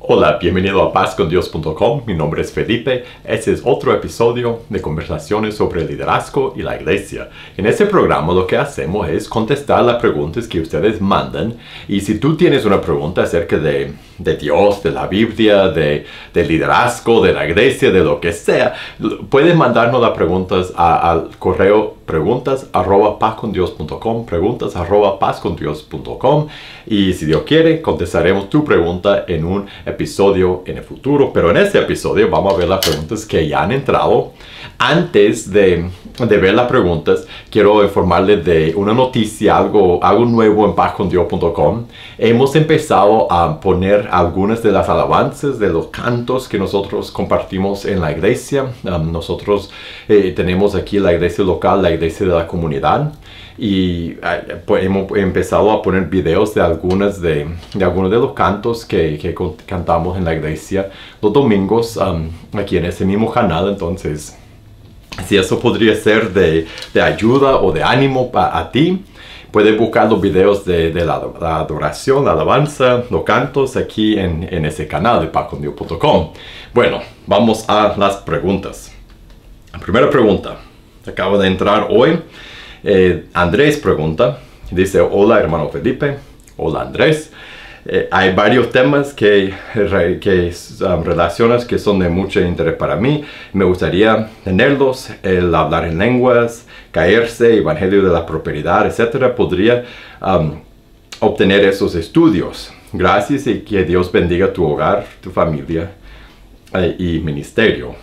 Hola, bienvenido a pazcondios.com. Mi nombre es Felipe. Este es otro episodio de conversaciones sobre liderazgo y la iglesia. En este programa lo que hacemos es contestar las preguntas que ustedes mandan. Y si tú tienes una pregunta acerca de Dios, de la Biblia, de liderazgo, de la iglesia, de lo que sea, puedes mandarnos las preguntas al correo preguntas@pazcondios.com, preguntas@pazcondios.com, y si Dios quiere contestaremos tu pregunta en un episodio en el futuro. Pero en este episodio vamos a ver las preguntas que ya han entrado. Antes de ver las preguntas, quiero informarles de una noticia, algo nuevo en pazcondios.com. Hemos empezado a poner algunas de las alabanzas, de los cantos que nosotros compartimos en la iglesia. Nosotros tenemos aquí la iglesia local, la iglesia de la comunidad, y pues hemos empezado a poner videos de algunos de los cantos que cantamos en la iglesia los domingos aquí en ese mismo canal. Entonces, si eso podría ser de ayuda o de ánimo a ti, puedes buscar los videos de la adoración, la alabanza, los cantos aquí en ese canal de pazcondios.com. Bueno, vamos a las preguntas. La primera pregunta acaba de entrar hoy. Andrés pregunta, dice: hola hermano Felipe. Hola Andrés. Hay varios temas que relacionas que son de mucho interés para mí. Me gustaría tenerlos: el hablar en lenguas, caerse, evangelio de la prosperidad, etc. Podría obtener esos estudios. Gracias, y que Dios bendiga tu hogar, tu familia y ministerio.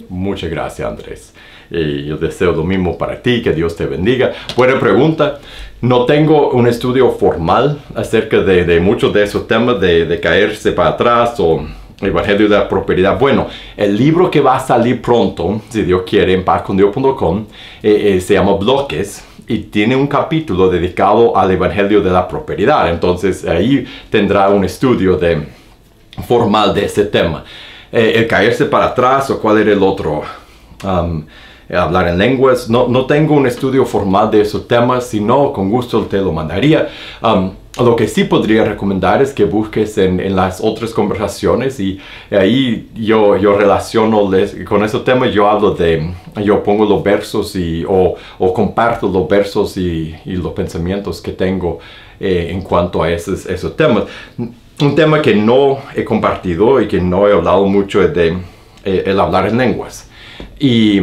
Muchas gracias, Andrés. Y yo deseo lo mismo para ti, que Dios te bendiga. Buena pregunta. No tengo un estudio formal acerca de muchos de esos temas de caerse para atrás o evangelio de la prosperidad. Bueno, el libro que va a salir pronto, si Dios quiere, en pazcondios.com, se llama Bloques, y tiene un capítulo dedicado al evangelio de la prosperidad. Entonces ahí tendrá un estudio formal de ese tema. El caerse para atrás, o cuál era el otro, hablar en lenguas. No tengo un estudio formal de esos temas, sino con gusto te lo mandaría. Lo que sí podría recomendar es que busques en las otras conversaciones, y ahí yo relaciono con esos temas. Yo pongo los versos o comparto los versos y los pensamientos que tengo en cuanto a esos temas. Un tema que no he compartido y que no he hablado mucho es el hablar en lenguas. Y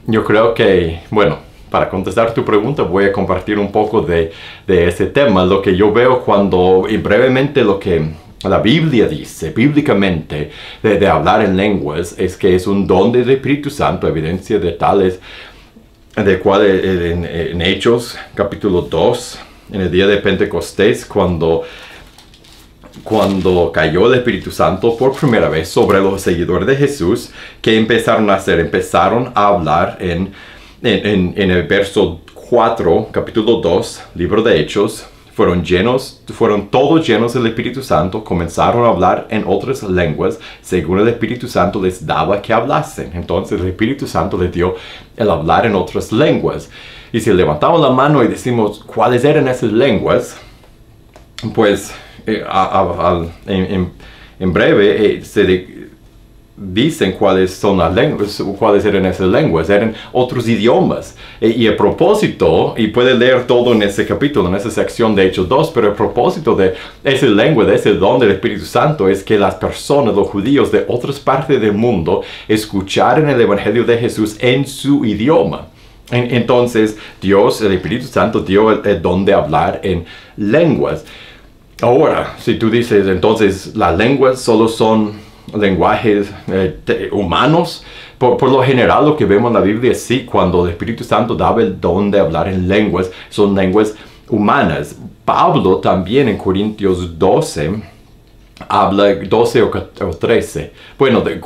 yo creo que, bueno, para contestar tu pregunta, voy a compartir un poco de ese tema. Lo que yo veo y brevemente lo que la Biblia dice, bíblicamente, de hablar en lenguas, es que es un don del Espíritu Santo, evidencia de tales, de cual en Hechos, capítulo 2, en el día de Pentecostés, cuando cayó el Espíritu Santo por primera vez sobre los seguidores de Jesús, ¿qué empezaron a hacer? Empezaron a hablar en el verso 4, capítulo 2, libro de Hechos. Fueron todos llenos del Espíritu Santo, comenzaron a hablar en otras lenguas, según el Espíritu Santo les daba que hablasen. Entonces el Espíritu Santo les dio el hablar en otras lenguas. Y si levantamos la mano y decimos cuáles eran esas lenguas, pues en breve se dicen cuáles son las lenguas, cuáles eran esas lenguas. Eran otros idiomas. Y el propósito, y puede leer todo en ese capítulo, en esa sección de Hechos 2, pero el propósito de esa lengua, de ese don del Espíritu Santo, es que las personas, los judíos de otras partes del mundo, escucharan el evangelio de Jesús en su idioma. Entonces Dios, el Espíritu Santo, dio el don de hablar en lenguas. Ahora, si tú dices, entonces las lenguas solo son lenguajes humanos, por lo general lo que vemos en la Biblia, sí, cuando el Espíritu Santo daba el don de hablar en lenguas, son lenguas humanas. Pablo también en Corintios 12 habla, 12 o 13. Bueno, 1 de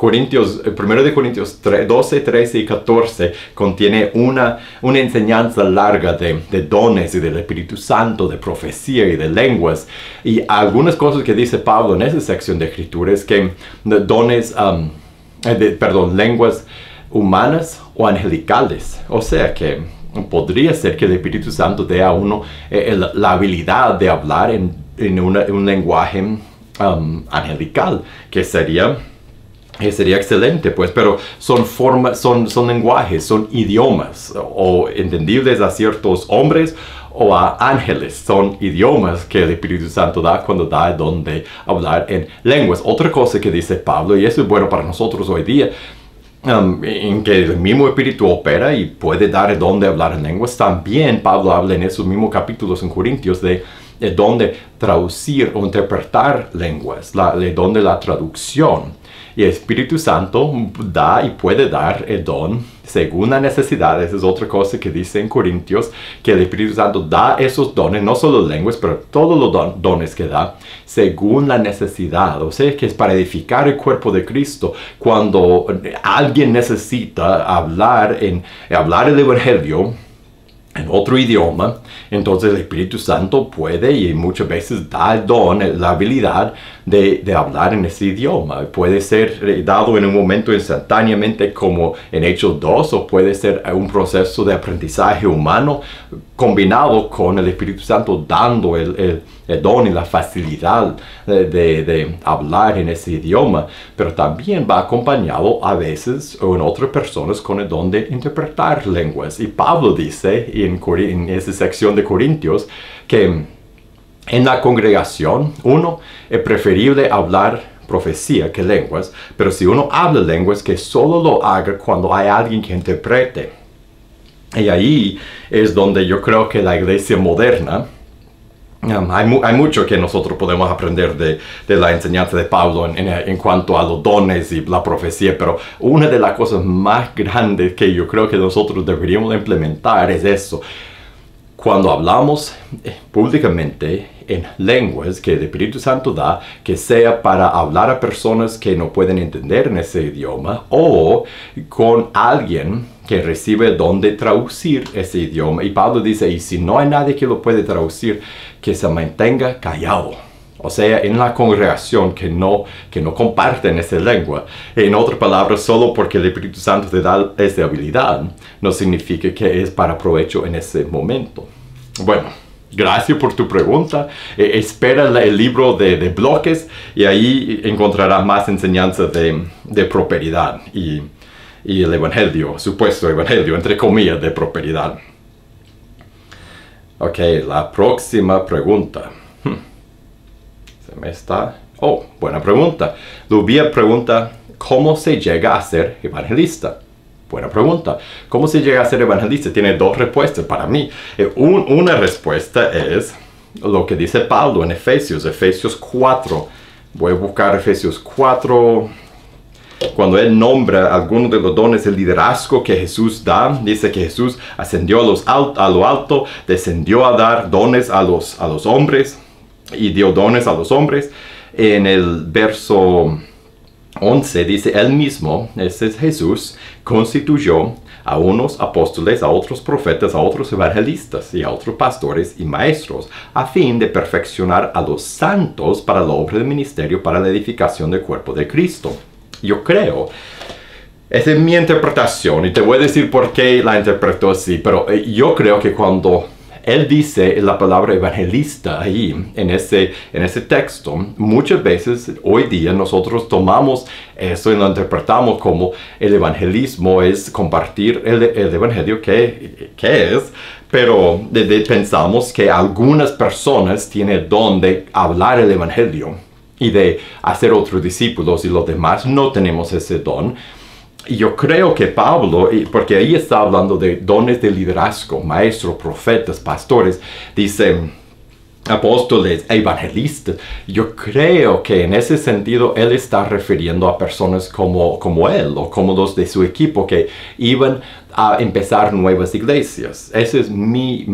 Corintios 12, 13 y 14 contiene una enseñanza larga de dones y del Espíritu Santo, de profecía y de lenguas. Y algunas cosas que dice Pablo en esa sección de Escritura es que lenguas humanas o angelicales. O sea que podría ser que el Espíritu Santo dé a uno la habilidad de hablar en un lenguaje angelical, que sería excelente, pues, pero son formas, son lenguajes, son idiomas, o entendibles a ciertos hombres o a ángeles. Son idiomas que el Espíritu Santo da cuando da el don de hablar en lenguas. Otra cosa que dice Pablo, y eso es bueno para nosotros hoy día, en que el mismo Espíritu opera y puede dar el don de hablar en lenguas. También Pablo habla en esos mismos capítulos en Corintios de el don de traducir o interpretar lenguas, el don de la traducción. Y el Espíritu Santo da y puede dar el don según la necesidad. Esa es otra cosa que dice en Corintios, que el Espíritu Santo da esos dones, no solo lenguas, pero todos los dones que da, según la necesidad. O sea, que es para edificar el cuerpo de Cristo. Cuando alguien necesita hablar el Evangelio en otro idioma, entonces el Espíritu Santo puede y muchas veces da el don, la habilidad de hablar en ese idioma. Puede ser dado en un momento instantáneamente como en Hechos 2, o puede ser un proceso de aprendizaje humano combinado con el Espíritu Santo dando el don y la facilidad de hablar en ese idioma, pero también va acompañado a veces o en otras personas con el don de interpretar lenguas. Y Pablo dice en esa sección de Corintios que en la congregación, es preferible hablar profecía que lenguas, pero si uno habla lenguas, que solo lo haga cuando hay alguien que interprete. Y ahí es donde yo creo que la iglesia moderna, hay mucho que nosotros podemos aprender de la enseñanza de Pablo en cuanto a los dones y la profecía, pero una de las cosas más grandes que yo creo que nosotros deberíamos implementar es eso. Cuando hablamos públicamente en lenguas que el Espíritu Santo da, que sea para hablar a personas que no pueden entender en ese idioma, o con alguien que recibe el don de traducir ese idioma. Y Pablo dice, y si no hay nadie que lo puede traducir, que se mantenga callado. O sea, en la congregación que no comparten esa lengua. En otras palabras, solo porque el Espíritu Santo te da esa habilidad, no significa que es para provecho en ese momento. Bueno, gracias por tu pregunta. Espera el libro de bloques y ahí encontrarás más enseñanzas de prosperidad y el evangelio, supuesto evangelio, entre comillas, de prosperidad. Ok, la próxima pregunta. Buena pregunta. Lubia pregunta, ¿cómo se llega a ser evangelista? Buena pregunta. ¿Cómo se llega a ser evangelista? Tiene dos respuestas para mí. Una respuesta es lo que dice Pablo en Efesios 4. Voy a buscar Efesios 4. Cuando él nombra algunos de los dones de liderazgo que Jesús da, dice que Jesús ascendió a lo alto, descendió a dar dones a los hombres y dio dones a los hombres. En el verso 11 dice, él mismo, ese es Jesús, constituyó a unos apóstoles, a otros profetas, a otros evangelistas y a otros pastores y maestros, a fin de perfeccionar a los santos para la obra del ministerio, para la edificación del cuerpo de Cristo. Yo creo, esa es mi interpretación y te voy a decir por qué la interpreto así, pero yo creo que cuando él dice la palabra evangelista ahí, en ese texto, muchas veces hoy día nosotros tomamos eso y lo interpretamos como el evangelismo es compartir el evangelio que es, pero pensamos que algunas personas tienen el don de hablar el evangelio y de hacer otros discípulos y los demás no tenemos ese don. Y yo creo que Pablo, porque ahí está hablando de dones de liderazgo, maestros, profetas, pastores, dice apóstoles, evangelistas. Yo creo que en ese sentido él está refiriendo a personas como él o como los de su equipo que iban a empezar nuevas iglesias. Esa es mi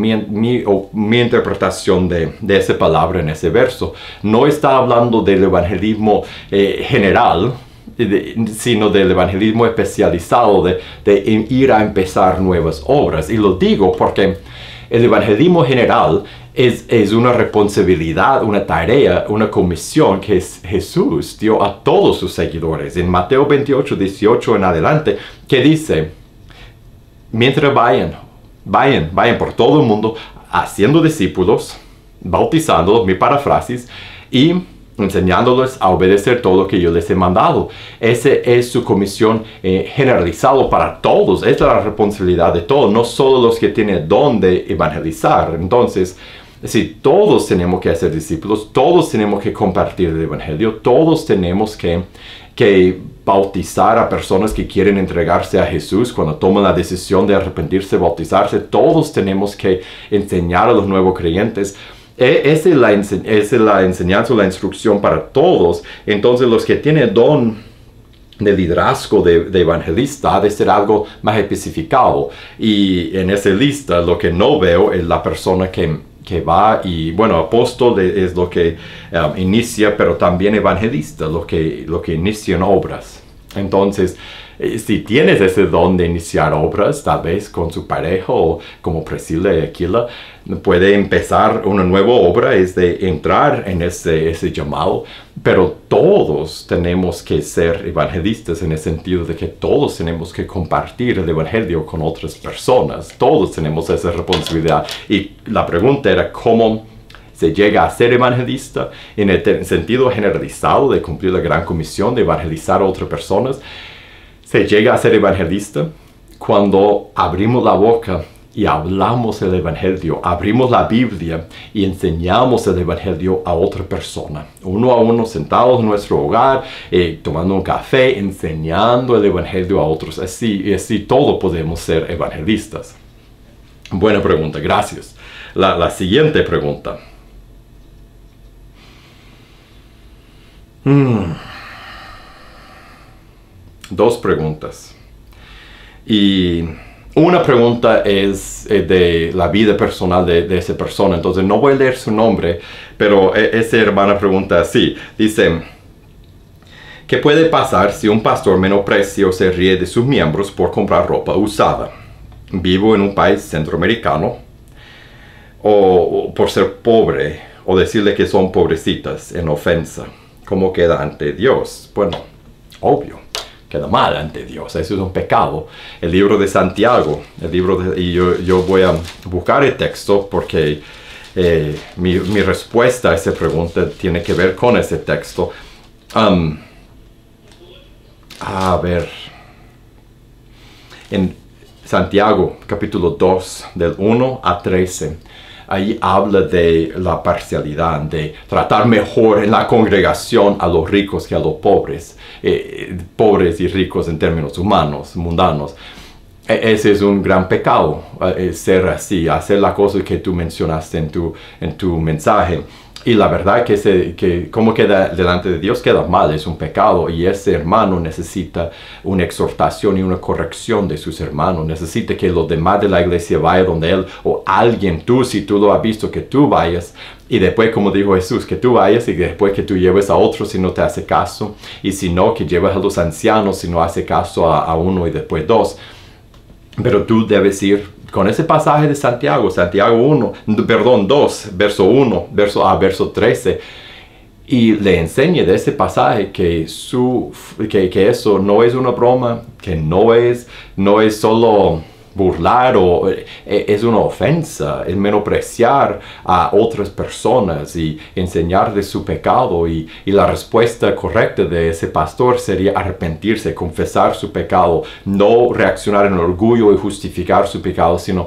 interpretación de esa palabra en ese verso. No está hablando del evangelismo general, sino del evangelismo especializado de ir a empezar nuevas obras. Y lo digo porque el evangelismo general es una responsabilidad, una tarea, una comisión que Jesús dio a todos sus seguidores. En Mateo 28, 18 en adelante, que dice, mientras vayan por todo el mundo haciendo discípulos, bautizándolos, mi paráfrasis, y enseñándoles a obedecer todo lo que yo les he mandado. Esa es su comisión generalizada para todos. Es la responsabilidad de todos, no solo los que tienen don de evangelizar. Entonces, si todos tenemos que hacer discípulos, todos tenemos que compartir el evangelio, todos tenemos que bautizar a personas que quieren entregarse a Jesús cuando toman la decisión de arrepentirse, bautizarse. Todos tenemos que enseñar a los nuevos creyentes. Esa es la enseñanza, la instrucción para todos. Entonces, los que tienen don de liderazgo de evangelista ha de ser algo más especificado. Y en esa lista lo que no veo es la persona que va y, bueno, apóstol es lo que inicia, pero también evangelista, lo que inician obras. Entonces, si tienes ese don de iniciar obras, tal vez con su pareja o como Priscila y Aquila, puede empezar una nueva obra, es de entrar en ese llamado, pero todos tenemos que ser evangelistas en el sentido de que todos tenemos que compartir el evangelio con otras personas, todos tenemos esa responsabilidad. Y la pregunta era cómo se llega a ser evangelista en el sentido generalizado de cumplir la gran comisión de evangelizar a otras personas. Se llega a ser evangelista cuando abrimos la boca y hablamos el evangelio, abrimos la Biblia y enseñamos el evangelio a otra persona, uno a uno, sentados en nuestro hogar, tomando un café, enseñando el evangelio a otros. Así todos podemos ser evangelistas. Buena pregunta, gracias. La siguiente pregunta. Dos preguntas. Y una pregunta es de la vida personal de esa persona. Entonces no voy a leer su nombre, pero esa hermana pregunta así. Dice, ¿qué puede pasar si un pastor menosprecia o se ríe de sus miembros por comprar ropa usada? Vivo en un país centroamericano. O por ser pobre, o decirle que son pobrecitas en ofensa. ¿Cómo queda ante Dios? Bueno, obvio. Queda mal ante Dios, eso es un pecado. El libro de Santiago, y yo voy a buscar el texto porque mi respuesta a esa pregunta tiene que ver con ese texto. A ver, en Santiago capítulo 2 del 1 a 13, ahí habla de la parcialidad, de tratar mejor en la congregación a los ricos que a los pobres. Pobres y ricos en términos humanos, mundanos. Ese es un gran pecado, ser así, hacer las cosas que tú mencionaste en tu mensaje. Y la verdad que como queda delante de Dios queda mal, es un pecado. Y ese hermano necesita una exhortación y una corrección de sus hermanos. Necesita que los demás de la iglesia vayan donde él, o alguien, si tú lo has visto, que tú vayas. Y después, como dijo Jesús, que tú vayas y después que tú lleves a otro si no te hace caso. Y si no, que lleves a los ancianos si no hace caso a uno y después dos. Pero tú debes ir con ese pasaje de Santiago 2, verso 1, verso 13, y le enseñe de ese pasaje que eso no es una broma, que no es solo burlar o es una ofensa, es menospreciar a otras personas y enseñar de su pecado, y la respuesta correcta de ese pastor sería arrepentirse, confesar su pecado, no reaccionar en orgullo y justificar su pecado, sino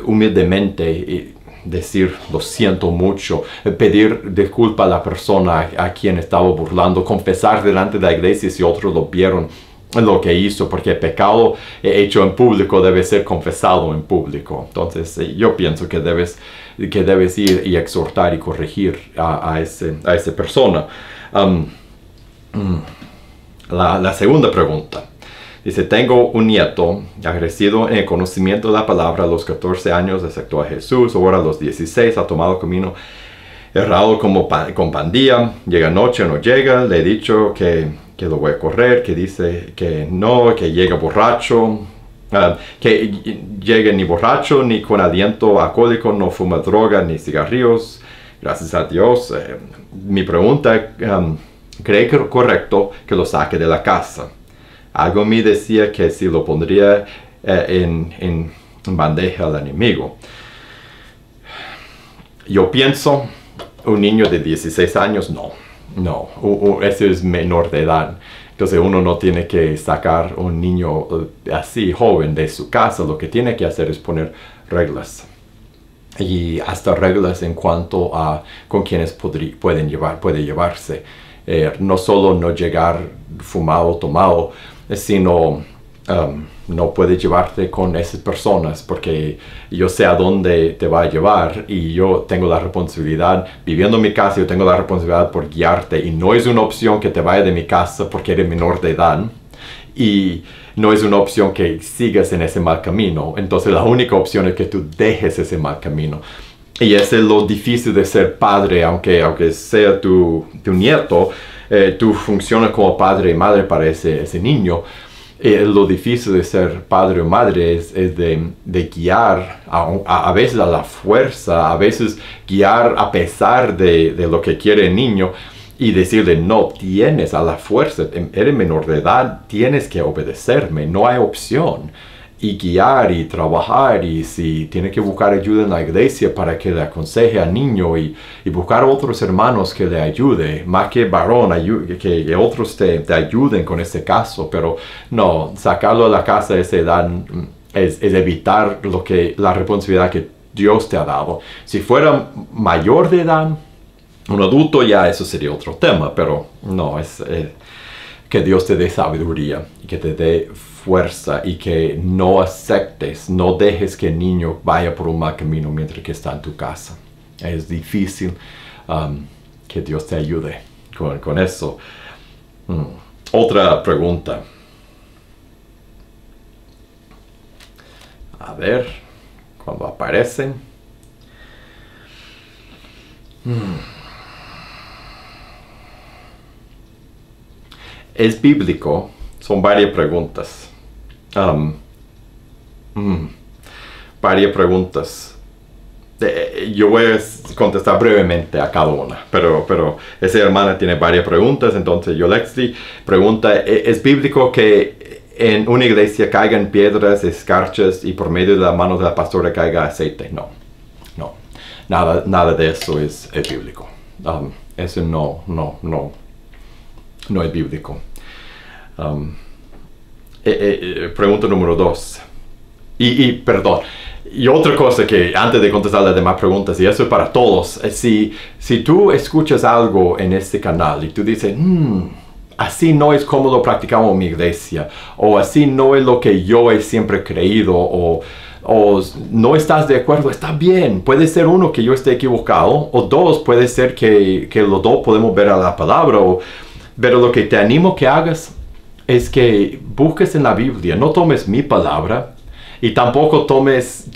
humildemente decir lo siento mucho, pedir disculpa a la persona a quien estaba burlando, confesar delante de la iglesia si otros lo vieron lo que hizo, porque el pecado hecho en público debe ser confesado en público. Entonces yo pienso que debes ir y exhortar y corregir a esa persona. La segunda pregunta dice, tengo un nieto, ha crecido en el conocimiento de la palabra. A los 14 años aceptó a Jesús, ahora a los 16 ha tomado camino errado con pandilla, llega noche, no llega, le he dicho que lo voy a correr, que dice que no, que llega borracho, que llegue ni borracho ni con aliento alcohólico, no fuma droga ni cigarrillos, gracias a Dios. Mi pregunta, ¿cree que es correcto que lo saque de la casa? Algo me decía que si lo pondría en bandeja al enemigo. Yo pienso un niño de 16 años, no. No, ese es menor de edad. Entonces uno no tiene que sacar un niño así joven de su casa. Lo que tiene que hacer es poner reglas. Y hasta reglas en cuanto a con quienes puede llevarse. No solo no llegar fumado, tomado, sino no puede llevarte con esas personas porque yo sé a dónde te va a llevar y yo tengo la responsabilidad, viviendo en mi casa, yo tengo la responsabilidad por guiarte y no es una opción que te vaya de mi casa porque eres menor de edad y no es una opción que sigas en ese mal camino. Entonces la única opción es que tú dejes ese mal camino. Y ese es lo difícil de ser padre, aunque sea tu nieto, tú funcionas como padre y madre para ese niño. Lo difícil de ser padre o madre es de guiar, a veces a la fuerza, a veces guiar a pesar de lo que quiere el niño y decirle, no, tienes a la fuerza, eres menor de edad, tienes que obedecerme, no hay opción. Y guiar y trabajar y si tiene que buscar ayuda en la iglesia para que le aconseje al niño y buscar otros hermanos que le ayude, más que varón, que otros te ayuden con ese caso, pero no, sacarlo de la casa a esa edad es evitar la responsabilidad que Dios te ha dado. Si fuera mayor de edad, un adulto, ya eso sería otro tema, pero no, es que Dios te dé sabiduría y que te dé fuerza y que no aceptes, no dejes que el niño vaya por un mal camino mientras que está en tu casa. Es difícil, que Dios te ayude con eso. Otra pregunta. A ver, cuando aparecen. ¿Es bíblico? Son varias preguntas. Varias preguntas. Yo voy a contestar brevemente a cada una, pero esa hermana tiene varias preguntas, entonces Yolexi pregunta, ¿es bíblico que en una iglesia caigan piedras, escarchas y por medio de la mano de la pastora caiga aceite? No, nada de eso es bíblico. Eso no es bíblico. Pregunta número 2. Perdón. Y otra cosa que antes de contestar las demás preguntas, y eso es para todos, si tú escuchas algo en este canal y tú dices, así no es como lo practicamos en mi iglesia, o así no es lo que yo he siempre creído, o no estás de acuerdo, está bien. Puede ser uno que yo esté equivocado, o dos, puede ser que los dos podemos ver a la palabra, pero lo que te animo que hagas es que busques en la Biblia, no tomes mi palabra y tampoco tomes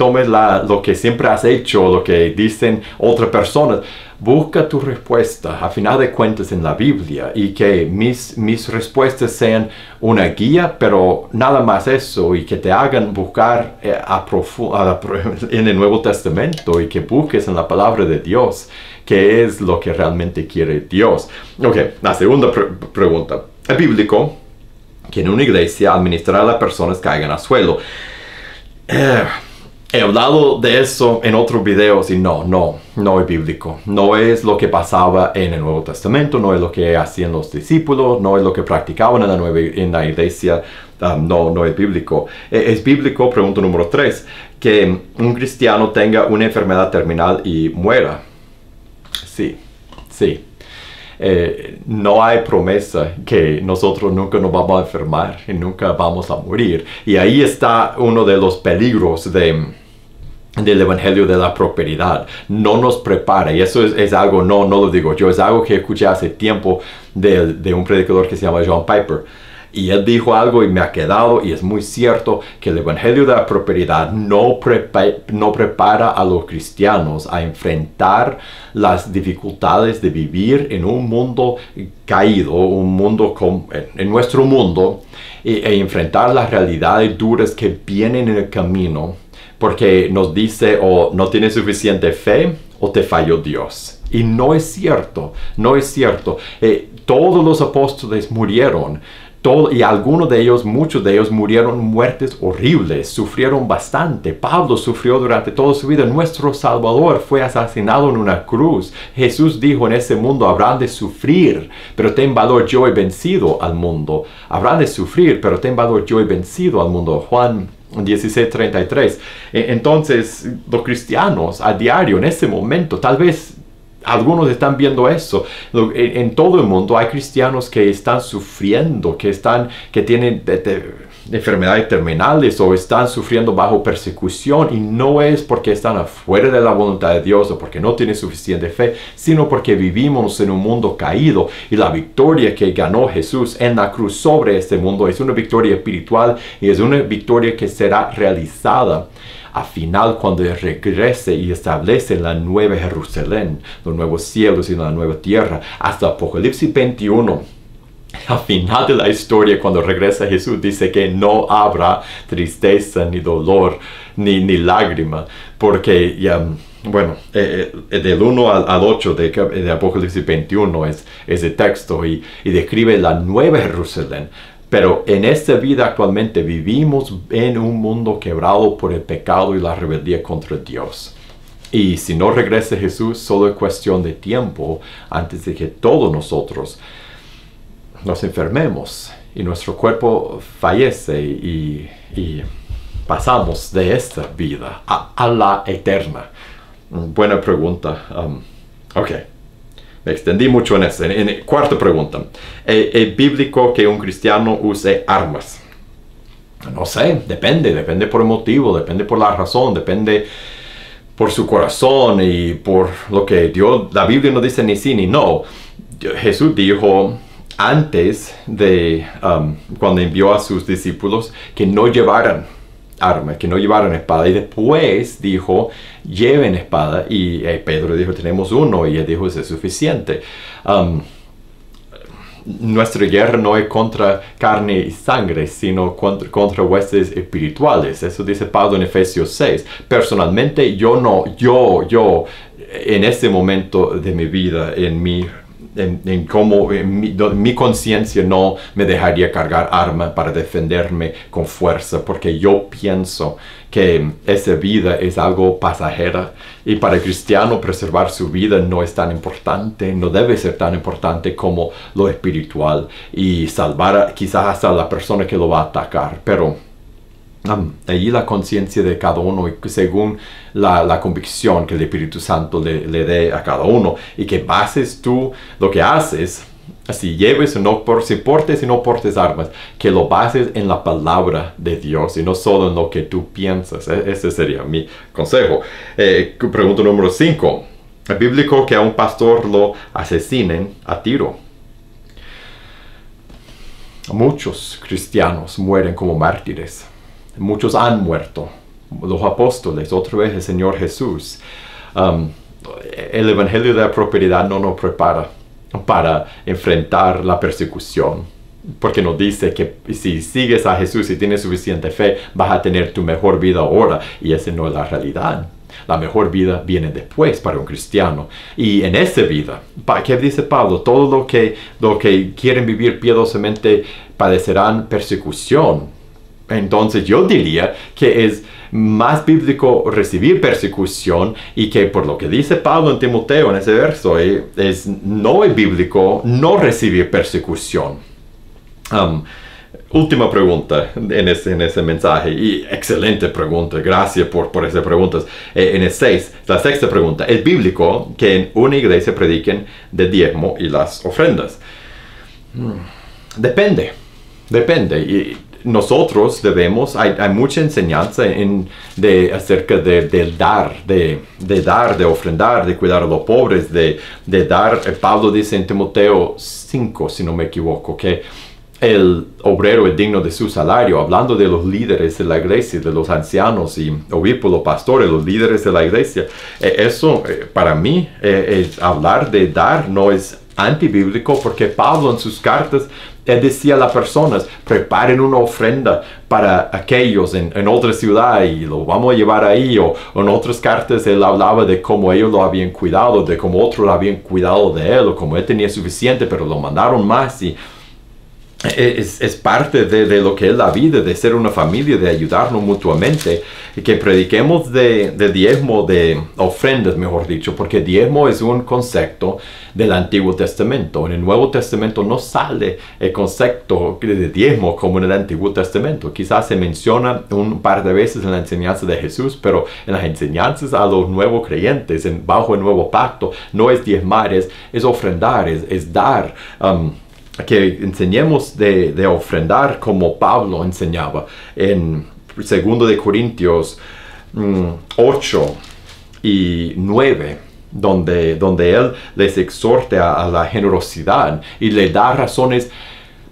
lo que siempre has hecho, lo que dicen otras personas. Busca tu respuesta, a final de cuentas, en la Biblia y que mis respuestas sean una guía, pero nada más eso, y que te hagan buscar en el Nuevo Testamento y que busques en la palabra de Dios qué es lo que realmente quiere Dios. Ok, la segunda pregunta. ¿Es bíblico que en una iglesia administrar a las personas caigan al suelo? He hablado de eso en otros videos y no es bíblico. No es lo que pasaba en el Nuevo Testamento, no es lo que hacían los discípulos, no es lo que practicaban en la iglesia. No es bíblico. Es bíblico, pregunta número 3, que un cristiano tenga una enfermedad terminal y muera. Sí. No hay promesa que nosotros nunca nos vamos a enfermar y nunca vamos a morir. Y ahí está uno de los peligros del evangelio de la prosperidad. No nos prepara, y eso es algo, no lo digo yo, es algo que escuché hace tiempo de un predicador que se llama John Piper. Y él dijo algo y me ha quedado, y es muy cierto, que el evangelio de la prosperidad no prepara a los cristianos a enfrentar las dificultades de vivir en un mundo caído, en nuestro mundo, e enfrentar las realidades duras que vienen en el camino, porque nos dice, o no tienes suficiente fe, o te falló Dios. Y no es cierto, Todos los apóstoles murieron. y algunos de ellos, muchos de ellos murieron muertes horribles, sufrieron bastante. Pablo sufrió durante toda su vida. Nuestro Salvador fue asesinado en una cruz. Jesús dijo: en ese mundo habrán de sufrir, pero ten valor, yo he vencido al mundo. Habrán de sufrir, pero ten valor, yo he vencido al mundo. Juan 16:33. Entonces, los cristianos a diario, en ese momento, tal vez algunos están viendo eso. En todo el mundo hay cristianos que están sufriendo, que tienen enfermedades terminales o están sufriendo bajo persecución, y no es porque están afuera de la voluntad de Dios o porque no tienen suficiente fe, sino porque vivimos en un mundo caído, y la victoria que ganó Jesús en la cruz sobre este mundo es una victoria espiritual, y es una victoria que será realizada al final, cuando Él regrese y establece la nueva Jerusalén, los nuevos cielos y la nueva tierra. Hasta Apocalipsis 21, al final de la historia, cuando regresa Jesús, dice que no habrá tristeza, ni dolor, ni lágrima, porque bueno, del 1 al 8 de Apocalipsis 21 es el texto, y describe la nueva Jerusalén. Pero en esta vida actualmente vivimos en un mundo quebrado por el pecado y la rebeldía contra Dios. Y si no regresa Jesús, solo es cuestión de tiempo antes de que todos nosotros nos enfermemos y nuestro cuerpo fallece y pasamos de esta vida a la eterna. Buena pregunta. Ok. Me extendí mucho en eso. Cuarta pregunta. ¿Es bíblico que un cristiano use armas? No sé, depende por el motivo, depende por la razón, depende por su corazón y por lo que Dios, la Biblia no dice ni sí ni no. Jesús dijo antes de, cuando envió a sus discípulos, que no llevaran armas, que no llevaran espada, y después dijo: lleven espada, y Pedro dijo: tenemos uno, y él dijo: eso es suficiente. Nuestra guerra no es contra carne y sangre, sino contra huestes espirituales. Eso dice Pablo en Efesios 6. Personalmente, yo en este momento de mi vida, mi conciencia no me dejaría cargar armas para defenderme con fuerza, porque yo pienso que esa vida es algo pasajera, y para el cristiano preservar su vida no es tan importante, no debe ser tan importante como lo espiritual y salvar quizás hasta la persona que lo va a atacar. Pero allí la conciencia de cada uno, según la convicción que el Espíritu Santo le dé a cada uno, y que bases tú lo que haces, si lleves o no, si portes y no portes armas, que lo bases en la palabra de Dios y no solo en lo que tú piensas. Ese sería mi consejo. Pregunta número 5. ¿Es bíblico que a un pastor lo asesinen a tiro? Muchos cristianos mueren como mártires. Muchos han muerto. Los apóstoles, otra vez el Señor Jesús. El Evangelio de la prosperidad no nos prepara para enfrentar la persecución, porque nos dice que si sigues a Jesús y tienes suficiente fe, vas a tener tu mejor vida ahora, y esa no es la realidad. La mejor vida viene después para un cristiano. Y en esa vida, ¿qué dice Pablo? Todo lo que quieren vivir piadosamente padecerán persecución. Entonces yo diría que es más bíblico recibir persecución, y que por lo que dice Pablo en Timoteo en ese verso, no es bíblico no recibir persecución. Última pregunta en ese mensaje, y excelente pregunta, gracias por esas preguntas. En el 6, la sexta pregunta: ¿es bíblico que en una iglesia prediquen de diezmo y las ofrendas? Depende. Y nosotros debemos, hay mucha enseñanza acerca del dar, de ofrendar, de cuidar a los pobres, de dar. Pablo dice en Timoteo 5, si no me equivoco, que el obrero es digno de su salario, hablando de los líderes de la iglesia, de los ancianos y obispos, los pastores, los líderes de la iglesia. Eso, para mí, hablar de dar no es antibíblico, porque Pablo en sus cartas, él decía a las personas: preparen una ofrenda para aquellos en otra ciudad y lo vamos a llevar ahí. O en otras cartas él hablaba de cómo ellos lo habían cuidado, de cómo otros lo habían cuidado de él, o cómo él tenía suficiente pero lo mandaron más. Y es parte de lo que es la vida, de ser una familia, de ayudarnos mutuamente, y que prediquemos de diezmo, de ofrendas, mejor dicho, porque diezmo es un concepto del Antiguo Testamento. En el Nuevo Testamento no sale el concepto de diezmo como en el Antiguo Testamento. Quizás se menciona un par de veces en la enseñanza de Jesús, pero en las enseñanzas a los nuevos creyentes, bajo el nuevo pacto, no es diezmar, es ofrendar, es dar. Que enseñemos de ofrendar como Pablo enseñaba en 2 de Corintios 8 y 9, donde él les exhorta a la generosidad y le da razones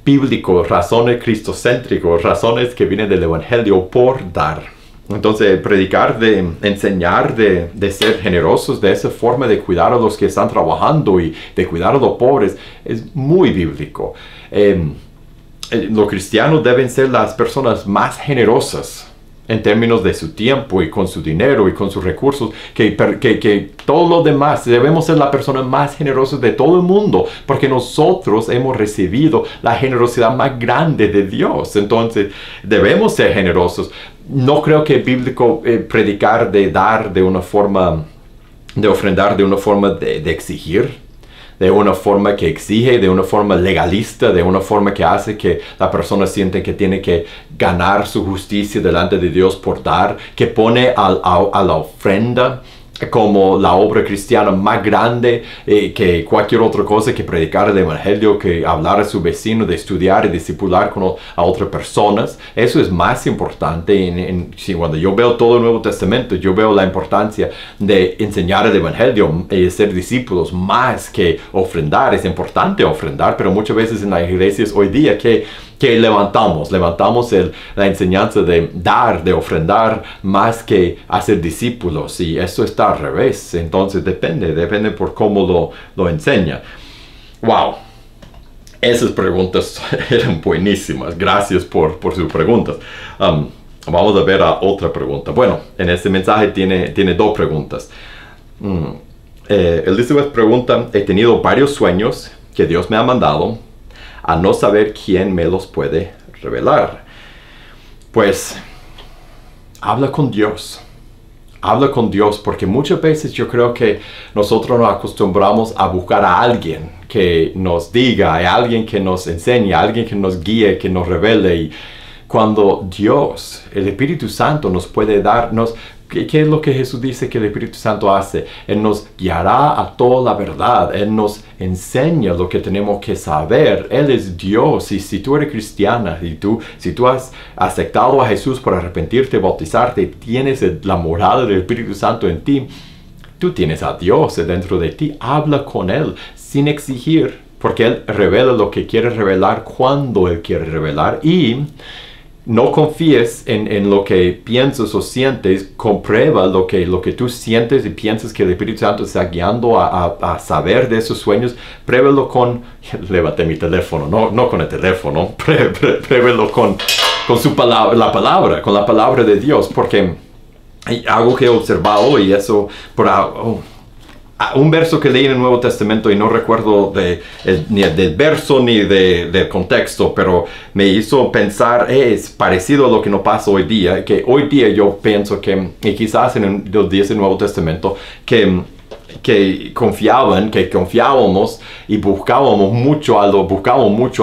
bíblicas, razones cristocéntricas, razones que vienen del Evangelio por dar. Entonces, predicar, enseñar, de ser generosos, de esa forma de cuidar a los que están trabajando y de cuidar a los pobres, es muy bíblico. Los cristianos deben ser las personas más generosas en términos de su tiempo y con su dinero y con sus recursos, que todos los demás. Debemos ser la persona más generosa de todo el mundo, porque nosotros hemos recibido la generosidad más grande de Dios. Entonces, debemos ser generosos. No creo que es bíblico predicar de dar de una forma, de ofrendar de una forma de exigir, de una forma que exige, de una forma legalista, de una forma que hace que la persona siente que tiene que ganar su justicia delante de Dios por dar, que pone a la ofrenda como la obra cristiana más grande que cualquier otra cosa, que predicar el Evangelio, que hablar a su vecino, de estudiar y discipular a otras personas. Eso es más importante. Cuando yo veo todo el Nuevo Testamento, yo veo la importancia de enseñar el Evangelio y ser discípulos más que ofrendar. Es importante ofrendar, pero muchas veces en las iglesias hoy día que levantamos la enseñanza de dar, de ofrendar, más que hacer discípulos, y eso está al revés. Entonces depende por cómo lo enseña. Wow, esas preguntas eran buenísimas. Gracias por sus preguntas. Vamos a ver a otra pregunta. Bueno, en este mensaje tiene dos preguntas. Elizabeth pregunta: he tenido varios sueños que Dios me ha mandado, a no saber quién me los puede revelar. Pues, habla con Dios. Habla con Dios, porque muchas veces yo creo que nosotros nos acostumbramos a buscar a alguien que nos diga, a alguien que nos enseñe, a alguien que nos guíe, que nos revele. Y cuando Dios, el Espíritu Santo, nos puede darnos, ¿qué es lo que Jesús dice que el Espíritu Santo hace? Él nos guiará a toda la verdad. Él nos enseña lo que tenemos que saber. Él es Dios. Y si tú eres cristiana, si tú has aceptado a Jesús por arrepentirte, bautizarte, tienes la morada del Espíritu Santo en ti, tú tienes a Dios dentro de ti. Habla con Él sin exigir, porque Él revela lo que quiere revelar cuando Él quiere revelar. Y no confíes en lo que piensas o sientes. Comprueba lo que tú sientes y piensas que el Espíritu Santo está guiando a saber de esos sueños. Pruébalo con... Llévate mi teléfono, no con el teléfono. Pruébalo con su palabra, con la palabra de Dios. Porque algo que he observado, y eso un verso que leí en el Nuevo Testamento, y no recuerdo ni del verso ni del contexto, pero me hizo pensar, es parecido a lo que nos pasa hoy día, que hoy día yo pienso que, y quizás en los días del Nuevo Testamento, que confiábamos y buscábamos mucho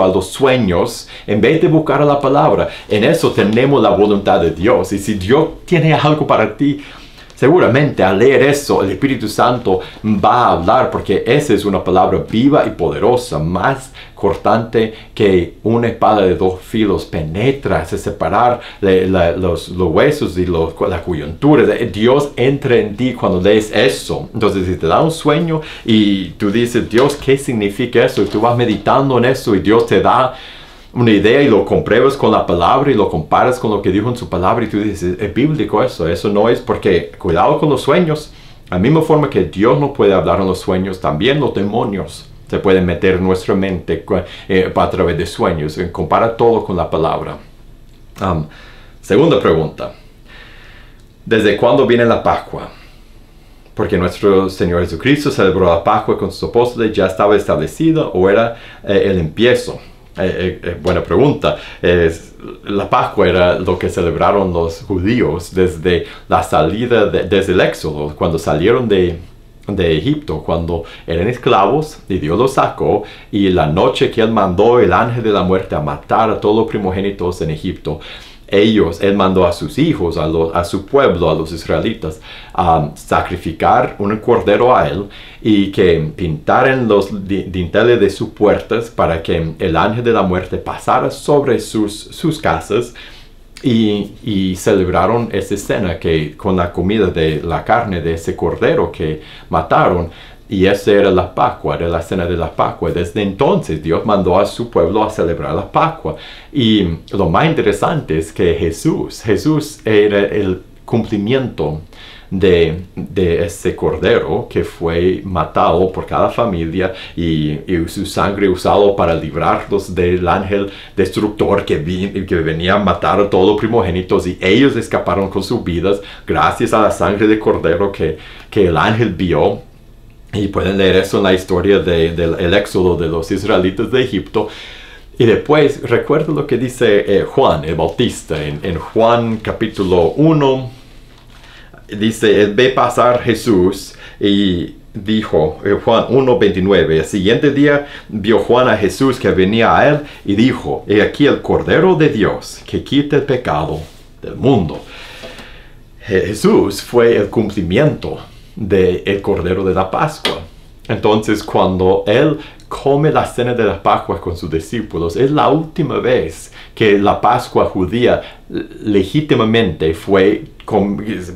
a los sueños en vez de buscar a la palabra. En eso tenemos la voluntad de Dios, y si Dios tiene algo para ti, seguramente al leer eso, el Espíritu Santo va a hablar, porque esa es una palabra viva y poderosa, más cortante que una espada de dos filos. Penetra, hace separar los huesos y la coyuntura. Dios entra en ti cuando lees eso. Entonces, si te da un sueño y tú dices, Dios, ¿qué significa eso? Y tú vas meditando en eso y Dios te da una idea y lo compruebas con la palabra y lo comparas con lo que dijo en su palabra, y tú dices, es bíblico eso no es, porque cuidado con los sueños. A la misma forma que Dios no puede hablar en los sueños, también los demonios se pueden meter en nuestra mente a través de sueños. Compara todo con la palabra. Segunda pregunta: ¿desde cuándo viene la Pascua? Porque nuestro Señor Jesucristo celebró la Pascua con sus apóstoles. ¿Ya estaba establecida o era el empiezo? Buena pregunta. La Pascua era lo que celebraron los judíos desde la salida, desde el Éxodo, cuando salieron de Egipto, cuando eran esclavos y Dios los sacó, y la noche que Él mandó el ángel de la muerte a matar a todos los primogénitos en Egipto, Él mandó a sus hijos, a su pueblo, a los israelitas, a sacrificar un cordero a Él y que pintaran los dinteles de sus puertas para que el ángel de la muerte pasara sobre sus casas. Y celebraron esa escena que con la comida de la carne de ese cordero que mataron. Y esa era la Pascua, era la cena de la Pascua. Desde entonces Dios mandó a su pueblo a celebrar la Pascua. Y lo más interesante es que Jesús era el cumplimiento de ese cordero que fue matado por cada familia y su sangre usado para librarlos del ángel destructor que venía a matar a todos los primogénitos, y ellos escaparon con sus vidas gracias a la sangre de cordero que el ángel vio. Y pueden leer eso en la historia del éxodo de los israelitas de Egipto. Y después, recuerda lo que dice Juan el Bautista en Juan capítulo 1. Dice, ve pasar Jesús y dijo, Juan 1:29, el siguiente día vio Juan a Jesús que venía a él y dijo, he aquí el Cordero de Dios que quita el pecado del mundo. Jesús fue el cumplimiento del Cordero de la Pascua. Entonces, cuando Él come la cena de la Pascua con sus discípulos, es la última vez que la Pascua judía legítimamente fue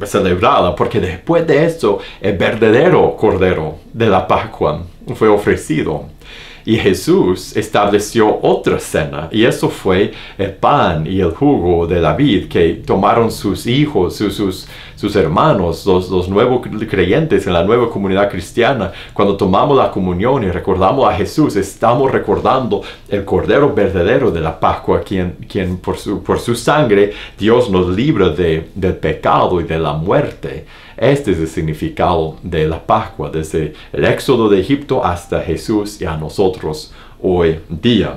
celebrada, porque después de eso el verdadero Cordero de la Pascua fue ofrecido. Y Jesús estableció otra cena, y eso fue el pan y el jugo de la vid que tomaron sus hijos, sus hermanos, los nuevos creyentes en la nueva comunidad cristiana. Cuando tomamos la comunión y recordamos a Jesús, estamos recordando el Cordero verdadero de la Pascua, quien por su sangre Dios nos libra del pecado y de la muerte. Este es el significado de la Pascua, desde el éxodo de Egipto hasta Jesús y a nosotros hoy día.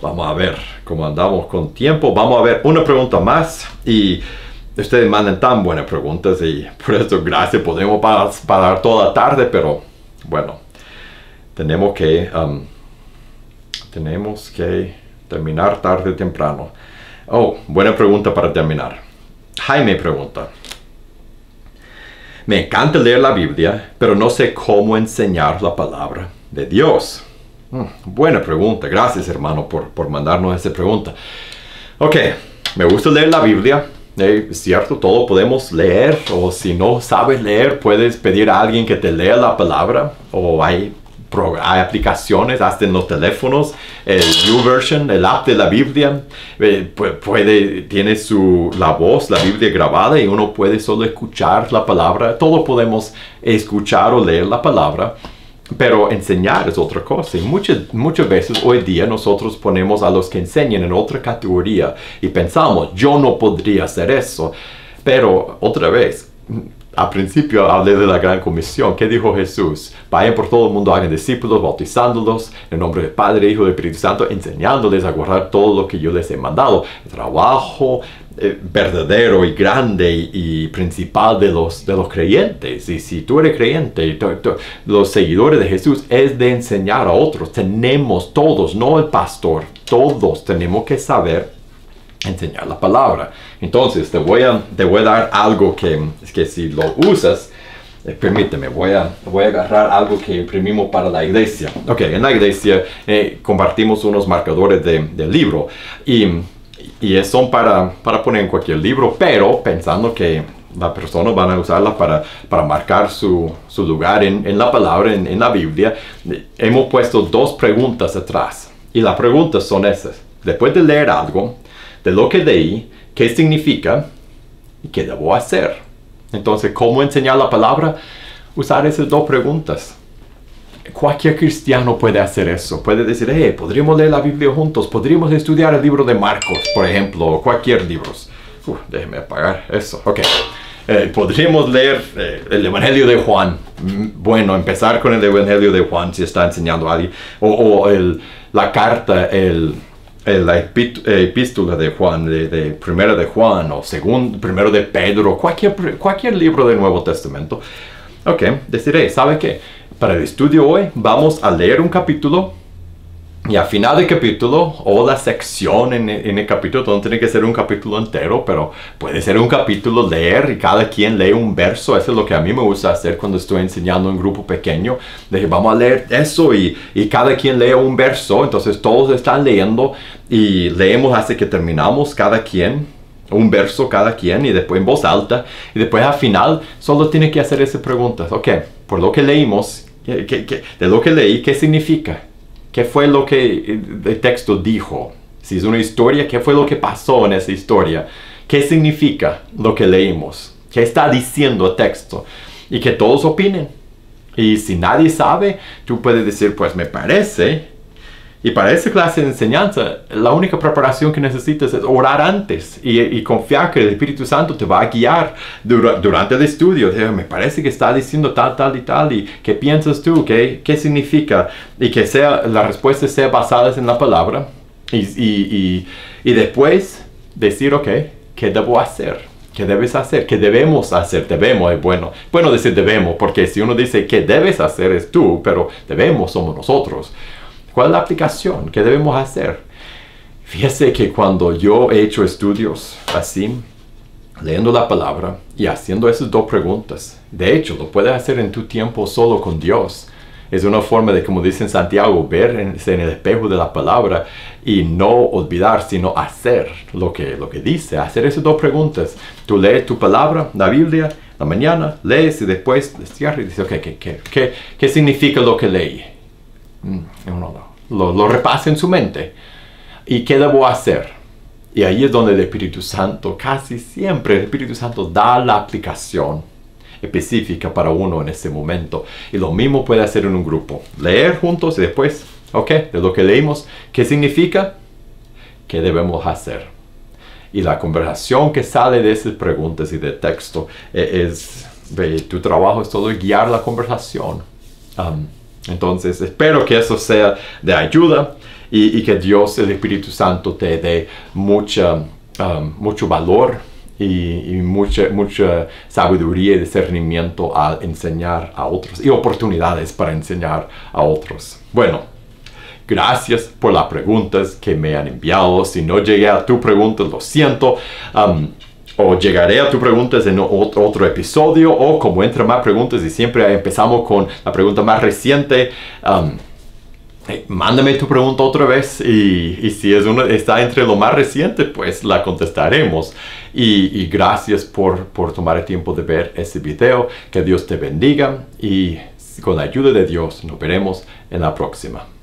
Vamos a ver cómo andamos con tiempo. Vamos a ver una pregunta más, y ustedes mandan tan buenas preguntas y por eso gracias, podemos parar toda la tarde, pero bueno, tenemos que terminar tarde o temprano. Oh, buena pregunta para terminar. Jaime pregunta, me encanta leer la Biblia, pero no sé cómo enseñar la palabra de Dios. Buena pregunta. Gracias, hermano, por mandarnos esa pregunta. Ok, me gusta leer la Biblia. Es cierto, todo podemos leer, o si no sabes leer, puedes pedir a alguien que te lea la palabra, o hay aplicaciones hasta en los teléfonos, el YouVersion, el app de la Biblia, tiene la voz, la Biblia grabada, y uno puede solo escuchar la palabra. Todos podemos escuchar o leer la palabra, pero enseñar es otra cosa. Y muchas veces hoy día nosotros ponemos a los que enseñan en otra categoría y pensamos, yo no podría hacer eso. Pero otra vez, al principio hablé de la gran comisión. ¿Qué dijo Jesús? Vayan por todo el mundo, hagan discípulos, bautizándolos en el nombre del Padre, Hijo y Espíritu Santo, enseñándoles a guardar todo lo que yo les he mandado. El trabajo verdadero y grande y principal de los creyentes. Y si tú eres creyente, los seguidores de Jesús, es de enseñar a otros. Tenemos todos, no el pastor, todos tenemos que saber enseñar la palabra. Entonces te voy a dar algo que si lo usas, permíteme, voy a agarrar algo que imprimimos para la iglesia. Ok, en la iglesia compartimos unos marcadores de libro, y son para poner en cualquier libro, pero pensando que las personas van a usarla para marcar su lugar en la palabra, en la Biblia. Hemos puesto 2 preguntas atrás, y las preguntas son esas. Después de leer algo, de lo que leí, qué significa y qué debo hacer. Entonces, ¿cómo enseñar la palabra? Usar esas 2 preguntas. Cualquier cristiano puede hacer eso. Puede decir, podríamos leer la Biblia juntos, podríamos estudiar el libro de Marcos, por ejemplo, o cualquier libro. Déjeme apagar eso. Ok. Podríamos leer el Evangelio de Juan. Bueno, empezar con el Evangelio de Juan si está enseñando a alguien. O la carta, la epístola de Juan, de primera de Juan, o primero de Pedro, cualquier libro del Nuevo Testamento. Ok, deciré, ¿sabe qué? Para el estudio hoy vamos a leer un capítulo y al final del capítulo o la sección en el capítulo, no tiene que ser un capítulo entero, pero puede ser un capítulo leer y cada quien lee un verso. Eso es lo que a mí me gusta hacer cuando estoy enseñando en grupo pequeño. Dije, vamos a leer eso y cada quien lee un verso, entonces todos están leyendo y leemos hasta que terminamos cada quien. Un verso cada quien y después en voz alta y después al final solo tiene que hacer esas preguntas. Ok, por lo que leímos, de lo que leí, ¿qué significa? ¿Qué fue lo que el texto dijo? Si es una historia, ¿qué fue lo que pasó en esa historia? ¿Qué significa lo que leímos? ¿Qué está diciendo el texto? Y que todos opinen. Y si nadie sabe, tú puedes decir, pues me parece. Y para esa clase de enseñanza, la única preparación que necesitas es orar antes y confiar que el Espíritu Santo te va a guiar durante el estudio. Me parece que está diciendo tal y tal. ¿Y qué piensas tú? ¿Qué significa? Y que la respuesta sea basada en la palabra. Y después decir, ok, ¿qué debo hacer? ¿Qué debes hacer? ¿Qué debemos hacer? Debemos es bueno. Bueno decir debemos, porque si uno dice ¿qué debes hacer? Es tú, pero debemos somos nosotros. ¿Cuál es la aplicación? ¿Qué debemos hacer? Fíjese que cuando yo he hecho estudios así, leyendo la palabra y haciendo esas dos preguntas, de hecho, lo puedes hacer en tu tiempo solo con Dios. Es una forma de, como dice en Santiago, verse en el espejo de la palabra y no olvidar, sino hacer lo que dice. Hacer esas dos preguntas. Tú lees tu palabra, la Biblia, la mañana, lees y después cierras y dices, ok, ¿qué significa lo que leí? Lo repasa en su mente. ¿Y qué debo hacer? Y ahí es donde el Espíritu Santo, casi siempre el Espíritu Santo da la aplicación específica para uno en ese momento. Y lo mismo puede hacer en un grupo. Leer juntos y después, ok, de lo que leímos, ¿qué significa? ¿Qué debemos hacer? Y la conversación que sale de esas preguntas y de texto tu trabajo es todo guiar la conversación. Entonces, espero que eso sea de ayuda y que Dios, el Espíritu Santo, te dé mucho valor y mucha sabiduría y discernimiento al enseñar a otros y oportunidades para enseñar a otros. Bueno, gracias por las preguntas que me han enviado. Si no llegué a tu pregunta, lo siento. O llegaré a tus preguntas en otro episodio, o como entre más preguntas y siempre empezamos con la pregunta más reciente. Mándame tu pregunta otra vez y si está entre lo más reciente, pues la contestaremos. Y gracias por tomar el tiempo de ver ese video. Que Dios te bendiga y con la ayuda de Dios nos veremos en la próxima.